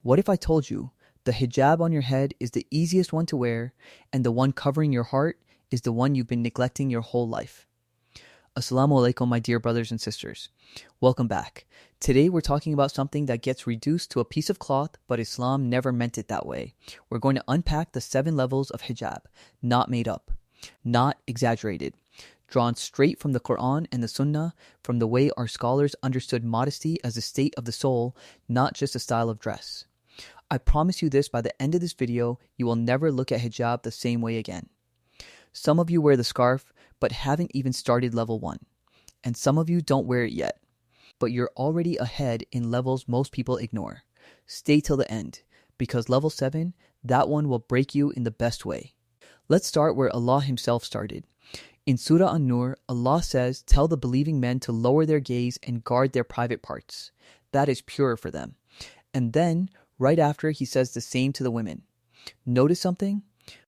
What if I told you the hijab on your head is the easiest one to wear and the one covering your heart is the one you've been neglecting your whole life? Assalamu alaikum, my dear brothers and sisters. Welcome back. Today we're talking about something that gets reduced to a piece of cloth, but Islam never meant it that way. We're going to unpack the 7 levels of hijab, not made up, not exaggerated, drawn straight from the Quran and the Sunnah, from the way our scholars understood modesty as a state of the soul, not just a style of dress. I promise you this, by the end of this video, you will never look at hijab the same way again. Some of you wear the scarf, but haven't even started level 1. And some of you don't wear it yet, but you're already ahead in levels most people ignore. Stay till the end, because level 7, that one will break you in the best way. Let's start where Allah Himself started. In Surah An-Nur, Allah says, "Tell the believing men to lower their gaze and guard their private parts. That is pure for them." And then, right after, He says the same to the women. Notice something?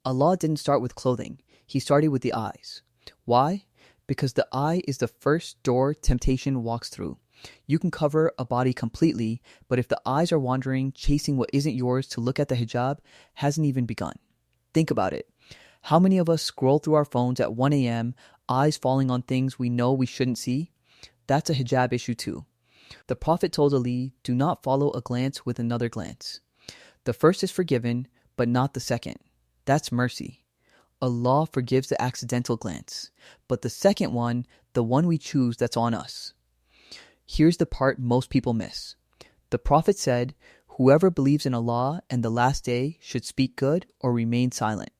Allah didn't start with clothing. He started with the eyes. Why? Because the eye is the first door temptation walks through. You can cover a body completely, but if the eyes are wandering, chasing what isn't yours to look at the hijab, hasn't even begun. Think about it. How many of us scroll through our phones at 1 a.m., eyes falling on things we know we shouldn't see? That's a hijab issue too. The Prophet told Ali, "Do not follow a glance with another glance." The first is forgiven, but not the second. That's mercy. Allah forgives the accidental glance, but the second one, the one we choose, that's on us. Here's the part most people miss. The Prophet said, "Whoever believes in Allah and the last day should speak good or remain silent."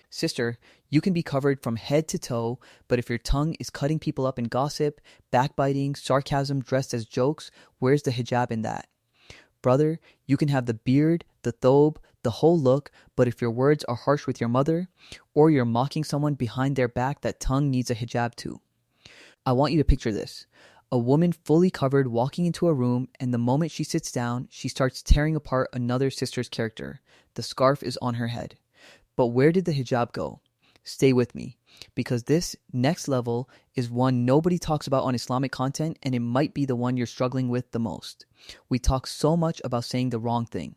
Sister, you can be covered from head to toe, but if your tongue is cutting people up in gossip, backbiting, sarcasm dressed as jokes, where's the hijab in that? Brother, you can have the beard, the thobe, the whole look, but if your words are harsh with your mother, or you're mocking someone behind their back, that tongue needs a hijab too. I want you to picture this. A woman fully covered walking into a room, and the moment she sits down, she starts tearing apart another sister's character. The scarf is on her head. But where did the hijab go? Stay with me, because this next level is one nobody talks about on Islamic content, and it might be the one you're struggling with the most. We talk so much about saying the wrong thing.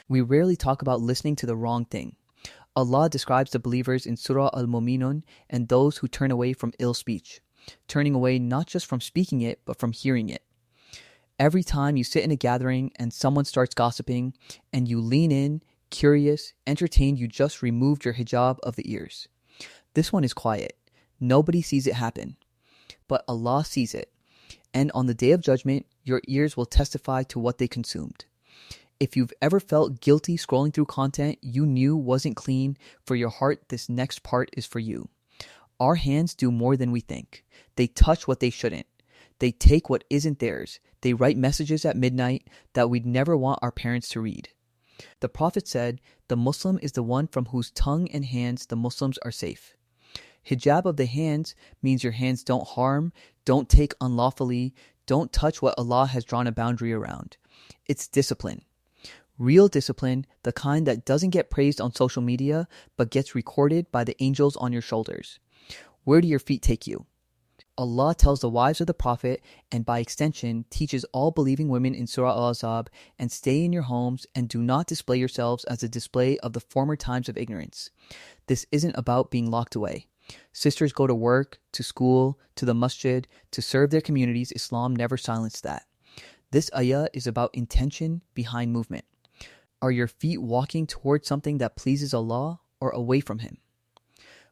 We rarely talk about listening to the wrong thing. Allah describes the believers in Surah Al-Mu'minun and those who turn away from ill speech, turning away not just from speaking it, but from hearing it. Every time you sit in a gathering and someone starts gossiping, and you lean in, curious, entertained, you just removed your hijab of the ears. This one is quiet. Nobody sees it happen. But Allah sees it. And on the day of judgment, your ears will testify to what they consumed. If you've ever felt guilty scrolling through content you knew wasn't clean for your heart, this next part is for you. Our hands do more than we think. They touch what they shouldn't. They take what isn't theirs. They write messages at midnight that we'd never want our parents to read. The Prophet said, "The Muslim is the one from whose tongue and hands the Muslims are safe." Hijab of the hands means your hands don't harm, don't take unlawfully, don't touch what Allah has drawn a boundary around. It's discipline. Real discipline, the kind that doesn't get praised on social media, but gets recorded by the angels on your shoulders. Where do your feet take you? Allah tells the wives of the Prophet, and by extension teaches all believing women in Surah Al-Ahzab, and stay in your homes and do not display yourselves as a display of the former times of ignorance. This isn't about being locked away. Sisters go to work, to school, to the masjid, to serve their communities. Islam never silenced that. This ayah is about intention behind movement. Are your feet walking towards something that pleases Allah or away from Him?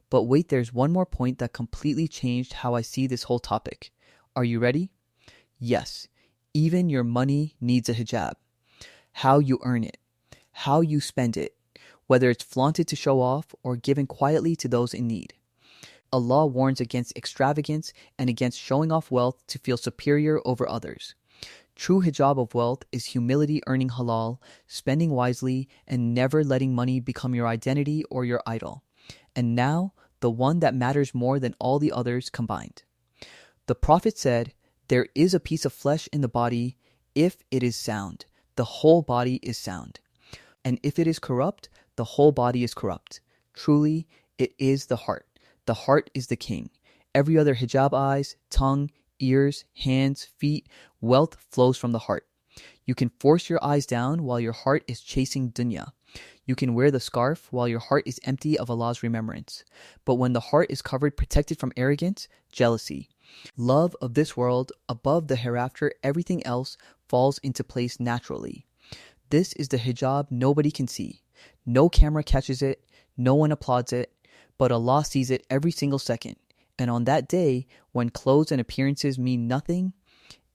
But wait, there's one more point that completely changed how I see this whole topic. Are you ready? Yes, even your money needs a hijab. How you earn it, how you spend it, whether it's flaunted to show off or given quietly to those in need. Allah warns against extravagance and against showing off wealth to feel superior over others. True hijab of wealth is humility, earning halal, spending wisely, and never letting money become your identity or your idol. And now, the one that matters more than all the others combined. The Prophet said, "There is a piece of flesh in the body, if it is sound, the whole body is sound. And if it is corrupt, the whole body is corrupt. Truly, it is the heart. The heart is the king. Every other hijab, eyes, tongue, ears, hands, feet, wealth flows from the heart. You can force your eyes down while your heart is chasing dunya. You can wear the scarf while your heart is empty of Allah's remembrance. But when the heart is covered, protected from arrogance, jealousy, love of this world above the hereafter, everything else falls into place naturally. This is the hijab nobody can see. No camera catches it, no one applauds it, but Allah sees it every single second. And on that day, when clothes and appearances mean nothing,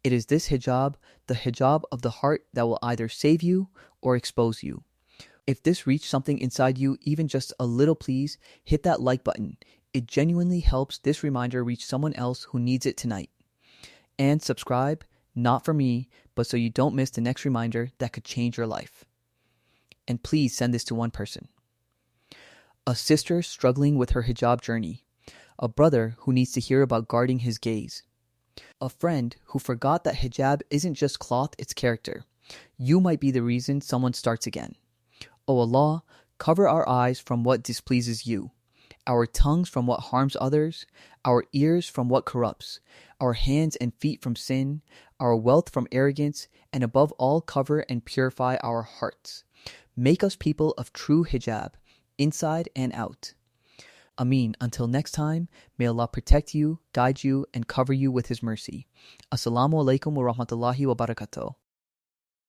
it is this hijab, the hijab of the heart, that will either save you or expose you. If this reached something inside you, even just a little, please hit that like button. It genuinely helps this reminder reach someone else who needs it tonight. And subscribe, not for me, but so you don't miss the next reminder that could change your life. And please send this to one person. A sister struggling with her hijab journey. A brother who needs to hear about guarding his gaze. A friend who forgot that hijab isn't just cloth, it's character. You might be the reason someone starts again. O Allah, cover our eyes from what displeases you, our tongues from what harms others, our ears from what corrupts, our hands and feet from sin, our wealth from arrogance, and above all, cover and purify our hearts. Make us people of true hijab, inside and out. Ameen. Until next time, may Allah protect you, guide you, and cover you with His mercy. Assalamu alaikum wa rahmatullahi wa barakatuh.